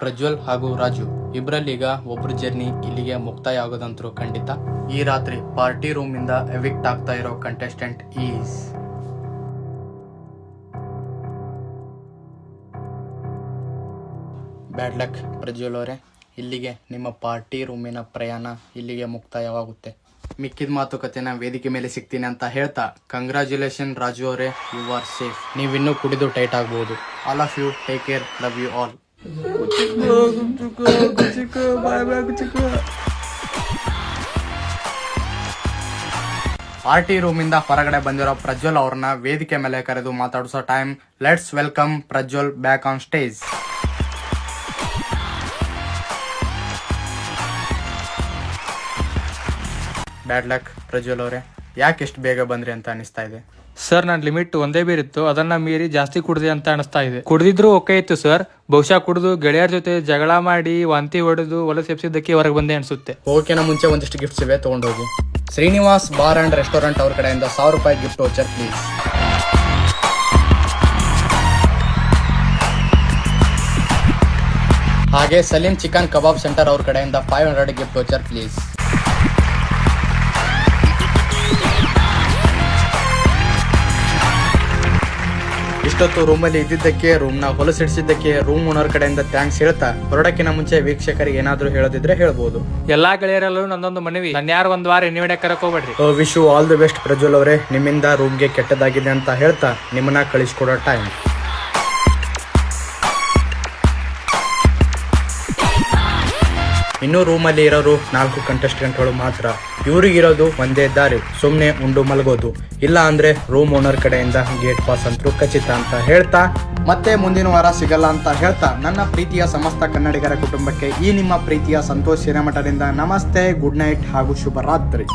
ಪ್ರಜ್ವಲ್ ಹಾಗೂ ರಾಜು ಇಬ್ಬರಲ್ಲೀಗ ಒಬ್ರು ಜರ್ನಿ ಇಲ್ಲಿಗೆ ಮುಕ್ತಾಯ ಆಗೋದಂತರೂ ಖಂಡಿತ. ಈ ರಾತ್ರಿ ಪಾರ್ಟಿ ರೂಮ್ ಇಂದ ಎವಿಕ್ಟ್ ಆಗ್ತಾ ಇರೋ contestant is bad luck Prajwal ಅವರೇ. ಇಲ್ಲಿಗೆ ನಿಮ್ಮ ಪಾರ್ಟಿ ರೂಮಿನ ಪ್ರಯಾಣ ಇಲ್ಲಿಗೆ ಮುಕ್ತಾಯವಾಗುತ್ತೆ. ಮಿಕ್ಕಿದ ಮಾತುಕತೆನ ವೇದಿಕೆ ಮೇಲೆ ಸಿಗ್ತೀನಿ ಅಂತ ಹೇಳ್ತಾ ಕಂಗ್ರ್ಯಾಚುಲೇಷನ್ ರಾಜು ಅವರೇ, ಯು ಆರ್ ಸೇಫ್. ನೀವಿನ್ನೂ ಕುಡಿದು ಟೈಟ್ ಆಗ್ಬೋದು. All of you take care, love you all. Party ರೂಮಿಂದ ಹೊರಗಡೆ ಬಂದಿರೋ ಪ್ರಜ್ವಲ್ ಅವ್ರನ್ನ ವೇದಿಕೆ ಮೇಲೆ ಕರೆದು ಮಾತಾಡಿಸೋ time. Let's welcome Prajwal back on stage. Bad luck Prajwal ಅವರೇ, ಯಾಕೆ ಎಷ್ಟು ಬೇಗ ಬಂದ್ರಿ ಅಂತ ಅನಿಸ್ತಾ ಇದೆ? ಸರ್ ನನ್ನ ಲಿಮಿಟ್ ಒಂದೇ ಬೇರಿತ್ತು, ಅದನ್ನ ಮೀರಿ ಜಾಸ್ತಿ ಕುಡ್ದೆ ಅಂತ ಅನಿಸ್ತಾ ಇದೆ. ಕುಡ್ದಿದ್ರು ಓಕೆ ಇತ್ತು ಸರ್, ಬಹುಶಃ ಕುಡಿದು ಗೆಳೆಯರ ಜೊತೆ ಜಗಳ ಮಾಡಿ ವಾಂತಿ ಹೊಡೆದು ಹೊಲ ಎಪ್ಸಿದ್ದಕ್ಕೆ ಹೊರಗೆ ಬಂದೆ ಅನ್ಸುತ್ತೆ. ಹೋಗೋಕಿನ ಮುಂಚೆ ಒಂದಿಷ್ಟು ಗಿಫ್ಟ್ಸ್ ಇವೆ, ತಗೊಂಡೋಗಿ. ಶ್ರೀನಿವಾಸ್ ಬಾರ್ ಅಂಡ್ ರೆಸ್ಟೋರೆಂಟ್ ಅವ್ರ ಕಡೆಯಿಂದ 1000 ರೂಪಾಯಿ ಗಿಫ್ಟ್ ವೋಚರ್ ಪ್ಲೀಸ್. ಹಾಗೆ ಸಲೀಂ ಚಿಕನ್ ಕಬಾಬ್ ಸೆಂಟರ್ ಅವ್ರ ಕಡೆಯಿಂದ 500 ಗಿಫ್ಟ್ ವೋಚರ್ ಪ್ಲೀಸ್. ಇಷ್ಟೊತ್ತು ರೂಮಲ್ಲಿ ಇದ್ದಿದ್ದಕ್ಕೆ, ರೂಮ್ನ ಹೊಲಸಿಡಿಸಿದ್ದಕ್ಕೆ ರೂಮ್ ಓನರ್ ಕಡೆಯಿಂದ ಥ್ಯಾಂಕ್ಸ್ ಹೇಳ್ತಾ ಹೊರಡಕ್ಕಿನ ಮುಂಚೆ ವೀಕ್ಷಕರಿಗೆ ಏನಾದರೂ ಹೇಳೋದಿದ್ರೆ ಹೇಳ್ಬೋದು. ಎಲ್ಲಾ ಗೆಳೆಯರಲ್ಲೂ ನಂದೊಂದು ಮನವಿ, ನನ್ನ ಯಾರು ಒಂದ್ ವಾರ ಎಣ್ಣೆ ಕರಕ್ ಹೋಗ್ಬೇಡ್ರಿ. Wish you all the best Prajwal ಅವರೇ. ನಿಮ್ಮಿಂದ ರೂಮ್ಗೆ ಕೆಟ್ಟದಾಗಿದೆ ಅಂತ ಹೇಳ್ತಾ ನಿಮ್ಮನ್ನ ಕಳಿಸ್ಕೊಡೋ ಟೈಮ್. ಇನ್ನೂ ರೂಮಲ್ಲಿ ಇರೋರು 4 ಕಂಟೆಸ್ಟೆಂಟ್ಗಳು ಮಾತ್ರ. ಇವ್ರಿಗಿರೋದು ಒಂದೇ ದಾರಿ, ಸುಮ್ಮನೆ ಉಂಡು ಮಲಗೋದು. ಇಲ್ಲ ಅಂದ್ರೆ ರೂಮ್ ಓನರ್ ಕಡೆಯಿಂದ ಗೇಟ್ ಪಾಸ್ ಅಂತೂ ಖಚಿತ ಅಂತ ಹೇಳ್ತಾ ಮತ್ತೆ ಮುಂದಿನ ವಾರ ಸಿಗಲ್ಲ ಅಂತ ಹೇಳ್ತಾ ನನ್ನ ಪ್ರೀತಿಯ ಸಮಸ್ತ ಕನ್ನಡಿಗರ ಕುಟುಂಬಕ್ಕೆ ಈ ನಿಮ್ಮ ಪ್ರೀತಿಯ ಸಂತೋಷ್ ಹಿರೇಮಠದಿಂದ ನಮಸ್ತೆ, ಗುಡ್ ನೈಟ್ ಹಾಗೂ ಶುಭರಾತ್ರಿ.